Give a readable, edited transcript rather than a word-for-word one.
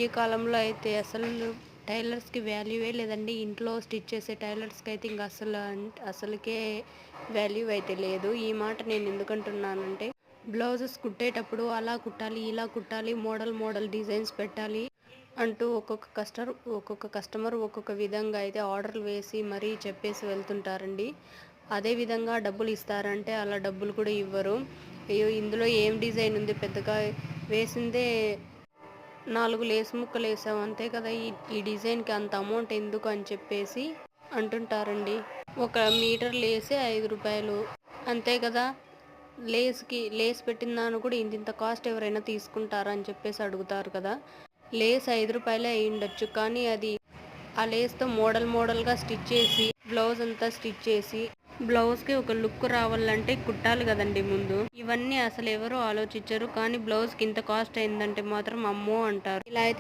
ఈ కాలంలో అయితే అసలు టైలర్స్కి వాల్యూవే లేదండి. ఇంట్లో స్టిచ్ చేసే టైలర్స్కి అయితే ఇంకా అసలుకే వాల్యూ అయితే లేదు. ఈ మాట నేను ఎందుకంటున్నానంటే, బ్లౌజెస్ కుట్టేటప్పుడు అలా కుట్టాలి, ఇలా కుట్టాలి, మోడల్ మోడల్ డిజైన్స్ పెట్టాలి అంటూ ఒక్కొక్క కస్టమర్ ఒక్కొక్క విధంగా అయితే ఆర్డర్లు వేసి మరీ చెప్పేసి వెళ్తుంటారండి. అదే విధంగా డబ్బులు ఇస్తారంటే అలా డబ్బులు కూడా ఇవ్వరు. అయ్యో, ఇందులో ఏం డిజైన్ ఉంది, పెద్దగా వేసిందే 4 లేస్ ముక్కలేసావు అంతే కదా, ఈ డిజైన్కి అంత అమౌంట్ ఎందుకు అని చెప్పేసి అంటుంటారండి. ఒక మీటర్ లేసే 5 రూపాయలు అంతే కదా, లేస్ పెట్టిన దాన్ని కూడా ఇంత కాస్ట్ ఎవరైనా తీసుకుంటారా అని చెప్పేసి అడుగుతారు కదా. లేస్ 5 రూపాయలే అయి ఉండొచ్చు, కానీ అది ఆ లేస్తో మోడల్గా స్టిచ్ చేసి బ్లౌజ్ అంతా స్టిచ్ చేసి బ్లౌజ్కి ఒక లుక్ రావాలంటే కుట్టాలి కదండి ముందు. ఇవన్నీ అసలు ఎవరు ఆలోచించరు, కానీ బ్లౌజ్కి ఇంత కాస్ట్ అయిందంటే మాత్రం అమ్మో అంటారు. ఇలా అయితే